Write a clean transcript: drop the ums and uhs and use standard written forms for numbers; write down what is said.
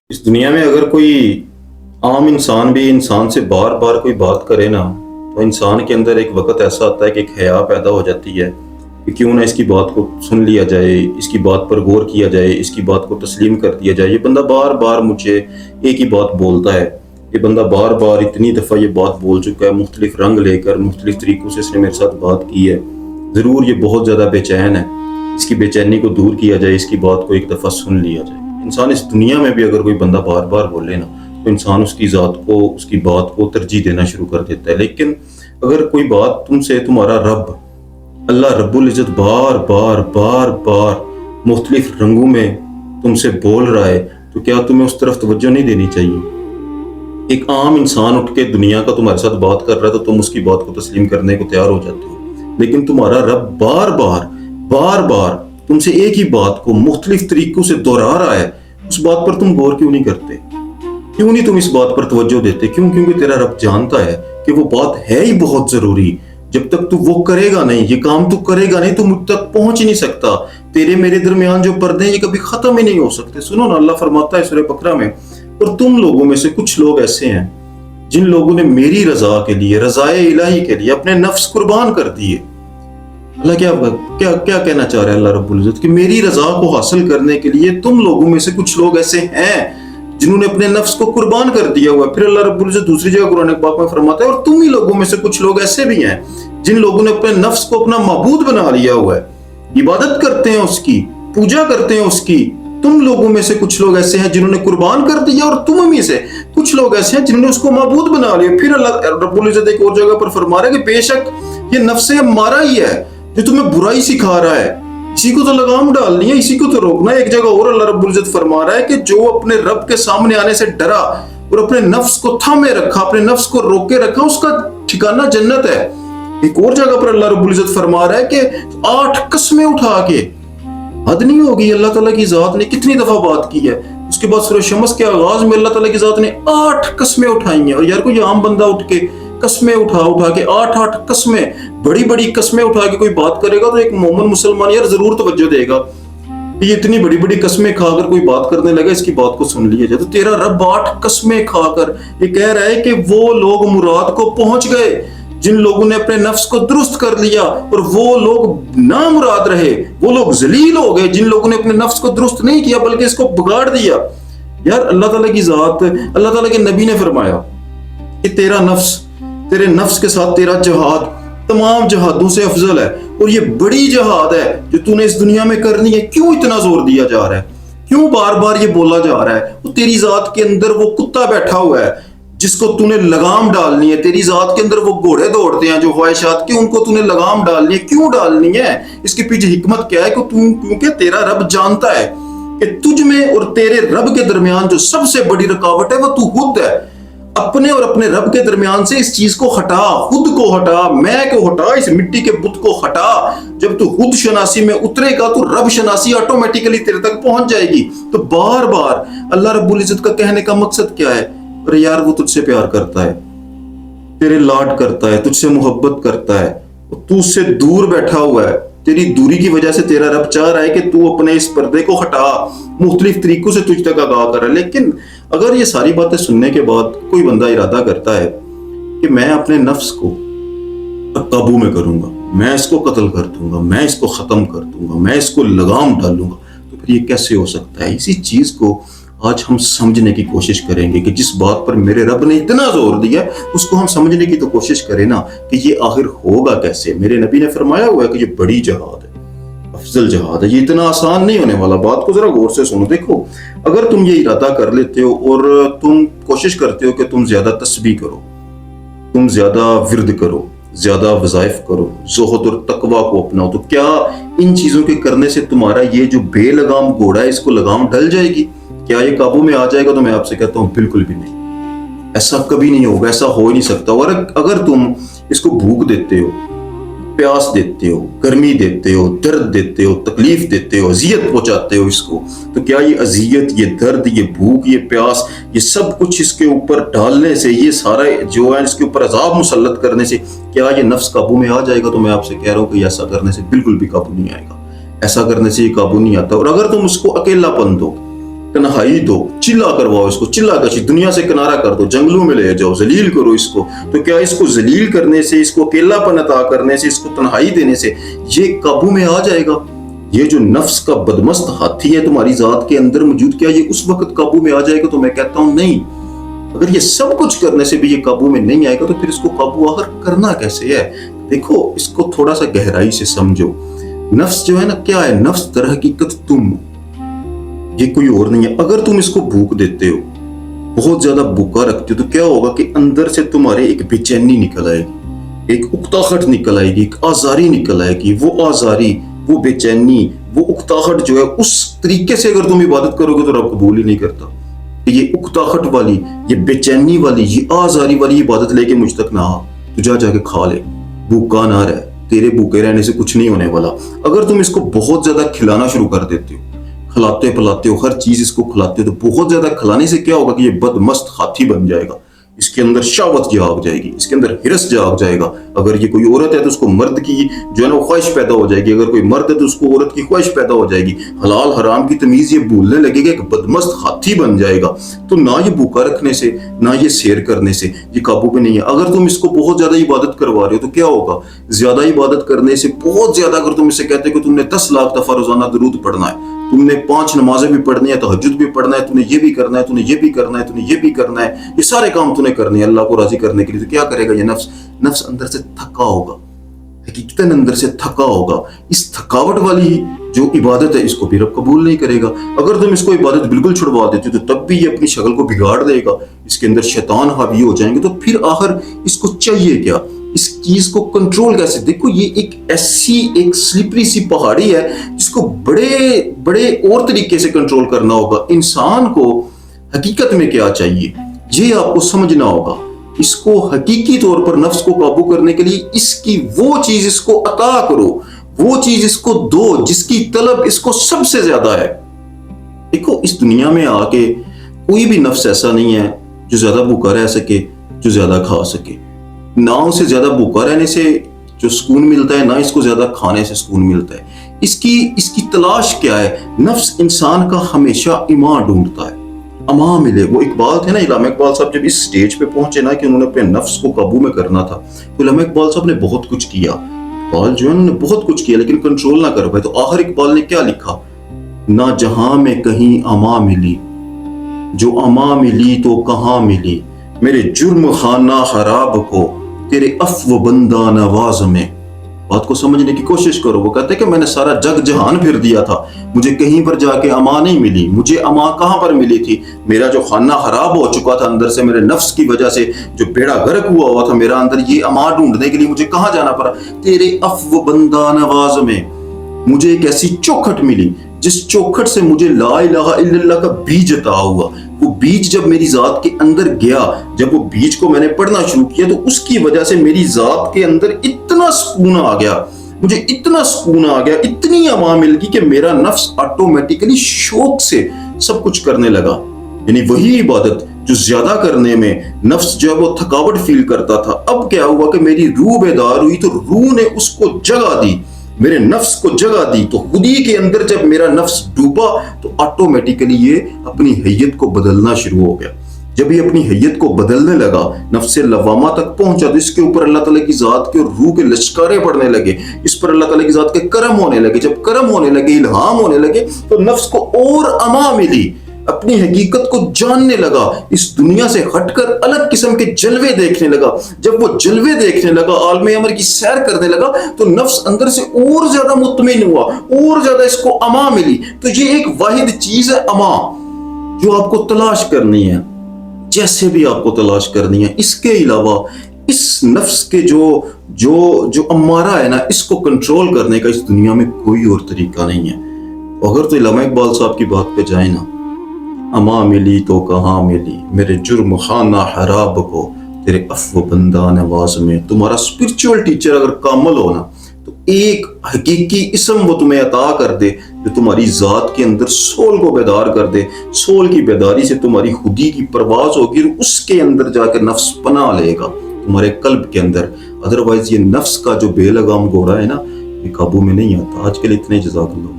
इस दुनिया में अगर कोई आम इंसान भी इंसान से बार बार कोई बात करे ना, तो इंसान के अंदर एक वक्त ऐसा आता है कि एक हया पैदा हो जाती है कि क्यों ना इसकी बात को सुन लिया जाए, इसकी बात पर गौर किया जाए, इसकी बात को तस्लीम कर दिया जाए। ये बंदा बार बार मुझे एक ही बात बोलता है, ये बंदा बार बार इतनी दफ़ा ये बात बोल चुका है, मुख्तलिफ रंग लेकर मुख्तलिफ तरीक़ों से इसने मेरे साथ बात की है। ज़रूर ये बहुत ज़्यादा बेचैन है, इसकी बेचैनी को दूर किया जाए, इसकी बात को एक दफ़ा सुन लिया जाए। इंसान इस दुनिया में भी अगर कोई बंदा बार बार बोले ना, तो इंसान उसकी ज़ात को, उसकी बात को तरजीह देना शुरू कर देता है। लेकिन अगर कोई बात तुमसे तुम्हारा रब अल्लाह रब्बुल इज़्ज़त बार बार बार बार मुख्तलिफ रंगों में तुमसे बोल रहा है, तो क्या तुम्हें उस तरफ तवज्जो नहीं देनी चाहिए? एक आम इंसान उठ के दुनिया का तुम्हारे साथ बात कर रहा है तो तुम उसकी बात को तस्लीम करने को तैयार हो जाते हो, लेकिन तुम्हारा रब बार बार तुमसे एक ही बात को मुख्तलिफ तरीकों से दोहरा रहा है। उस बात पर तुम गौर क्यों नहीं करते? क्यों नहीं तुम इस बात पर तवज्जो देते? क्यों? क्योंकि तेरा रब जानता है कि वो बात है ही बहुत जरूरी। जब तक तू वो करेगा नहीं, ये काम तू करेगा नहीं, तू मुझ तक पहुंच ही नहीं सकता। तेरे मेरे दरमियान जो पर्दे हैं ये कभी खत्म ही नहीं हो सकते। सुनो ना, अल्लाह फरमाता है सूरह बकरा में, और तुम लोगों में से कुछ लोग ऐसे हैं जिन लोगों ने मेरी रजा के लिए, रजाए इलाही के लिए अपने नफ्स कुर्बान कर दिए। अल्लाह क्या क्या क्या कहना चाह रहा है अल्लाह रब्बुल इज़्ज़त कि मेरी रजा को हासिल करने के लिए तुम लोगों में से कुछ लोग ऐसे हैं जिन्होंने अपने नफ्स को कुर्बान कर दिया हुआ है। फिर अल्लाह रब्बुल इज़्ज़त दूसरी जगह कुरान पाक में फरमाता है, और तुम ही लोगों में से कुछ लोग ऐसे भी हैं जिन लोगों ने अपने नफ्स को अपना माबूद बना लिया हुआ है, इबादत करते हैं उसकी, पूजा करते हैं उसकी। तुम लोगों में से कुछ लोग ऐसे हैं जिन्होंने कुर्बान कर दिया, और तुम में से कुछ लोग ऐसे हैं जिन्होंने उसको माबूद बना लिया। फिर अल्लाह रब्बुल इज़्ज़त एक और जगह पर फरमा रहा है कि बेशक ये नफ्स हमारा ही है जो तुम्हें बुराई सिखा रहा है, इसी को तो लगाम डालनी है, इसी को तो रोकना है। एक जगह और अल्लाह रब्बुल इज़्ज़त फरमा रहा है कि जो अपने रब के सामने आने से डरा और अपने नफ्स को थामे रखा, अपने नफ्स को रोके रखा, उसका ठिकाना जन्नत है। एक और जगह पर अल्लाह रब्बुल इज़्ज़त फरमा रहा है कि 8 कसमें उठा के, हद नहीं होगी अल्लाह ताला की जात ने कितनी दफा बात की है। उसके बाद सूरह शम्स के आगाज में अल्लाह ताला की जात ने 8 कसमें उठाई हैं। और यार कोई आम बंदा उठ के कसमें उठा के 8 कसमें, बड़ी कसमें उठा के कोई बात करेगा तो एक मोमिन मुसलमान यार जरूर तवज्जो देगा। ये इतनी बड़ी कसमें खाकर कोई बात करने लगा, इसकी बात को सुन लिया जाए। तो तेरा रब 8 कसमें खाकर ये कह रहा है कि वो लोग मुराद को पहुंच गए जिन लोगों ने अपने नफ्स को दुरुस्त कर लिया, और वो लोग ना मुराद रहे, वो लोग जलील हो गए जिन लोगों ने अपने नफ्स को दुरुस्त नहीं किया बल्कि इसको बिगाड़ दिया। यार अल्लाह ताला की जात, अल्लाह ताला के नबी ने फरमाया कि तेरा नफ्स, तेरे नफ्स के साथ तेरा जहाद तमाम जहादों से अफजल है, और ये बड़ी जहाद है जो तूने इस दुनिया में करनी है। क्यों इतना जोर दिया जा रहा है? क्यों बार बार ये बोला जा रहा है? वो तेरी जात के अंदर वो कुत्ता बैठा हुआ है जिसको तूने लगाम डालनी है। तेरी जात के अंदर वो घोड़े दौड़ते हैं जो ख्वाहिशात की, उनको तूने लगाम डालनी है। क्यों डालनी है? इसके पीछे हिकमत क्या है? क्योंकि तेरा रब जानता है कि तुझ में और तेरे रब के दरमियान जो सबसे बड़ी रुकावट है वो तू खुद है। अपने और अपने रब के दरमियान से इस चीज को हटा, खुद को हटा, मैं को हटा, इस मिट्टी के बुत को हटा। जब तू खुद शनासी में उतरेगा तो रब शनासी ऑटोमेटिकली तेरे तक पहुंच जाएगी। तो बार बार अल्लाह रब्बुल इज़्ज़त का कहने का मकसद क्या है? अरे यार वो तुझसे प्यार करता है, तेरे लाड करता है, तुझसे मोहब्बत करता है, तू उससे दूर बैठा हुआ है। तेरी दूरी की वजह से तेरा रब चाह रहा है कि तू अपने इस पर्दे को हटा, मुख्तलिफ तरीकों से तुझ तक आगाह कर। लेकिन अगर ये सारी बातें सुनने के बाद कोई बंदा इरादा करता है कि मैं अपने नफ्स को काबू में करूंगा, मैं इसको कत्ल कर दूंगा, मैं इसको खत्म कर दूंगा, मैं इसको लगाम डालूंगा, तो फिर ये कैसे हो सकता है? इसी चीज को आज हम समझने की कोशिश करेंगे कि जिस बात पर मेरे रब ने इतना जोर दिया उसको हम समझने की तो कोशिश करें ना कि ये आखिर होगा कैसे। मेरे नबी ने फरमाया हुआ है कि ये बड़ी जहाद है, अफजल जहाद है, ये इतना आसान नहीं होने वाला। बात को जरा गौर से सुनो। देखो, अगर तुम ये इरादा कर लेते हो और तुम कोशिश करते हो कि तुम ज्यादा तस्बीह करो, तुम ज्यादा विर्द करो, ज्यादा वज़ाइफ करो, ज़ुहद और तकवा को अपनाओ, तो क्या इन चीजों के करने से तुम्हारा ये जो बेलगाम घोड़ा है इसको लगाम डल जाएगी? क्या ये काबू में आ जाएगा? तो मैं आपसे कहता हूँ बिल्कुल भी नहीं। ऐसा कभी नहीं होगा, ऐसा हो ही नहीं सकता। और अगर तुम इसको भूख देते हो, प्यास देते हो, गर्मी देते हो, दर्द देते हो, तकलीफ देते हो, अजियत पहुंचाते हो इसको, तो क्या ये अजियत, ये दर्द, ये भूख, ये प्यास, ये सब कुछ इसके ऊपर डालने से, ये सारा जो है इसके ऊपर अजाब मुसल्लत करने से क्या ये नफ्स काबू में आ जाएगा? तो मैं आपसे कह रहा हूँ कि ऐसा करने से बिल्कुल भी काबू नहीं आएगा, ऐसा करने से ये काबू नहीं आता। और अगर तुम उसको अकेलापन दो, तन्हाई दो, चिल्ला करवाओ इसको, चिल्ला कशी, दुनिया से किनारा कर दो, जंगलों में ले जाओ, जलील करो इसको। तो क्या इसको जलील करने से, इसको अकेलापन अता करने से, इसको तन्हाई देने से ये काबू में आ जाएगा? ये जो नफ्स का बदमस्त हाथी है तुम्हारी जात के अंदर मौजूद, क्या ये उस वक्त काबू में आ जाएगा? तो मैं कहता हूं नहीं। अगर ये सब कुछ करने से भी ये काबू में नहीं आएगा तो फिर इसको काबू आखिर करना कैसे है? देखो, इसको थोड़ा सा गहराई से समझो। नफ्स जो है ना, क्या है? नफ्स दर हकीकत तुम, ये कोई और नहीं है। अगर तुम इसको भूख देते हो, बहुत ज्यादा भूखा रखते हो, तो क्या होगा कि अंदर से तुम्हारे एक बेचैनी निकल आएगी, एक उकताहट निकल आएगी, एक आजारी निकल आएगी। वो आजारी, वो बेचैनी, वो उकताहट जो है, उस तरीके से अगर तुम इबादत करोगे तो रब कबूल ही नहीं करता। ये उकताहट वाली, ये बेचैनी वाली, ये आजारी वाली इबादत लेके मुझ तक ना आ, तो जा जाके खा ले, भूखा ना रह। तेरे भूखे रहने से कुछ नहीं होने वाला। अगर तुम इसको बहुत ज्यादा खिलाना शुरू कर देते हो, खिलाते पिलाते हो, हर चीज इसको खिलाते हो, तो बहुत ज्यादा खिलाने से क्या होगा कि ये बदमस्त हाथी बन जाएगा। इसके अंदर शावत जाग जाएगी, इसके अंदर हिरस जाग जाएगा। अगर ये कोई औरत है तो उसको मर्द की जो है ना ख्वाहिश पैदा हो जाएगी, अगर कोई मर्द है तो उसको औरत की ख्वाहिश पैदा हो जाएगी। हलाल हराम की तमीज ये भूलने लगेगा, एक बदमस्त हाथी बन जाएगा। तो ना ये भूखा रखने से, ना ये सैर करने से ये काबू में नहीं है। अगर तुम इसको बहुत ज्यादा इबादत करवा रहे हो तो क्या होगा? ज्यादा इबादत करने से, बहुत ज्यादा, अगर तुम इसे कहते हो कि तुमने 10 लाख दफा रोजाना दरूद पढ़ना है, तुमने 5 नमाजें भी पढ़नी है, तहज्जुद भी पढ़ना है, तूने ये भी करना है, तूने ये भी करना है, तूने ये भी करना है, ये सारे काम तूने करने हैं अल्लाह को राजी करने के लिए, तो क्या करेगा ये नफ्स? नफ्स अंदर से थका होगा, हकीकतन अंदर से थका होगा। इस थकावट वाली जो इबादत है इसको भी रब कबूल नहीं करेगा। अगर तुम इसको इबादत बिल्कुल छुड़वा देते हो तो तब भी ये अपनी शक्ल को बिगाड़ देगा, इसके अंदर शैतान हावी हो जाएंगे। तो फिर आखिर इसको चाहिए क्या? इस चीज को कंट्रोल कैसे? देखो, ये एक ऐसी एक स्लिपरी सी पहाड़ी है जिसको बड़े बड़े और तरीके से कंट्रोल करना होगा। इंसान को हकीकत में क्या चाहिए ये आपको समझना होगा। इसको हकीकी तौर पर नफ्स को काबू करने के लिए इसकी वो चीज इसको अता करो, वो चीज इसको दो जिसकी तलब इसको सबसे ज्यादा है। देखो, इस दुनिया में आके कोई भी नफ्स ऐसा नहीं है जो ज्यादा भूखा रह सके, जो ज्यादा खा सके। ना उसे ज्यादा भूखा रहने से जो सुकून मिलता है, ना इसको ज्यादा खाने से सुकून मिलता है। इसकी तलाश क्या है? नफ्स इंसान का हमेशा इमा ढूंढता है, अमा मिले। वो इकबाल थे ना, इलामा इकबाल साहब जब इस स्टेज पे पहुंचे ना कि उन्होंने अपने नफ्स को काबू में करना था, तो इलामा इकबाल साहब ने बहुत कुछ किया। इकबाल जो है उन्होंने बहुत कुछ किया लेकिन कंट्रोल ना कर पाए। तो आखिर इकबाल ने क्या लिखा? ना जहां में कहीं अमा मिली, जो अमा मिली तो कहां मिली, मेरे जुर्म खाना खराब को तेरे अफ़्व बंदा नवाज में। बात को समझने की कोशिश करो। वो कहते हैं कि मैंने सारा जग जहान फिर दिया था, मुझे कहीं पर जाके अमा नहीं मिली। मुझे अमा कहां पर मिली थी? मेरा जो खाना खराब हो चुका था अंदर से, मेरे नफ्स की वजह से जो बेड़ा गर्क हुआ था मेरा अंदर, ये अमा ढूंढने के लिए मुझे कहां जाना पड़ा? तेरे अफ़्व बंदा नवाज में मुझे एक ऐसी चौखट मिली जिस चौखट से मुझे ला इलाहा इल्लल्लाह का बीज अता हुआ। वो बीज जब मेरी जात के अंदर गया, जब वो बीज को मैंने पढ़ना शुरू किया, तो उसकी वजह से मेरी जात के अंदर इतना सुकून आ गया, मुझे इतना सुकून आ गया, इतनी अमा मिल गई कि मेरा नफ्स ऑटोमेटिकली शौक से सब कुछ करने लगा। यानी वही इबादत जो ज्यादा करने में नफ्स जो है वो थकावट फील करता था, अब क्या हुआ कि मेरी रूह बेदार हुई, तो रूह ने उसको जगह दी, मेरे नफ्स को जगह दी। तो खुदी के अंदर जब मेरा नफ्स डूबा तो ऑटोमेटिकली ये अपनी हैयत को बदलना शुरू हो गया। जब ये अपनी हैयत को बदलने लगा, नफ्स लवामा तक पहुंचा, तो इसके ऊपर अल्लाह ताला की जात के और रूह के लश्कारे पड़ने लगे, इस पर अल्लाह ताला की जात के करम होने लगे। जब करम होने लगे, इल्हाम होने लगे, तो नफ्स को और अमा मिली, अपनी हकीकत को जानने लगा, इस दुनिया से हटकर अलग किस्म के जलवे देखने लगा। जब वो जलवे देखने लगा, आलमे अमर की सैर करने लगा, तो नफ्स अंदर से और ज्यादा मुतमिन हुआ, और ज्यादा इसको अमा मिली। तो ये एक वाहिद चीज है अमा, जो आपको तलाश करनी है, जैसे भी आपको तलाश करनी है। इसके अलावा इस नफ्स के जो अम्मारा है ना, इसको कंट्रोल करने का इस दुनिया में कोई और तरीका नहीं है। अगर तो इलामा इकबाल साहब की बात पे जाए ना, अमा मिली तो कहाँ मिली, मेरे जुर्म खाना हराब को तेरे अफ़्व बंदा नवाज में। तुम्हारा स्पिरिचुअल टीचर अगर कामल हो ना, तो एक हकीकी इस्म वो तुम्हें अता कर दे जो तुम्हारी जात के अंदर सोल को बेदार कर दे। सोल की बेदारी से तुम्हारी खुदी की परवाज होगी और उसके अंदर जाकर नफ्स पना लेगा तुम्हारे कल्ब के अंदर। अदरवाइज ये नफ्स का जो बेलगाम घोड़ा है ना, ये काबू में नहीं आता। आज के लिए इतने, जज़ाकल्लाह।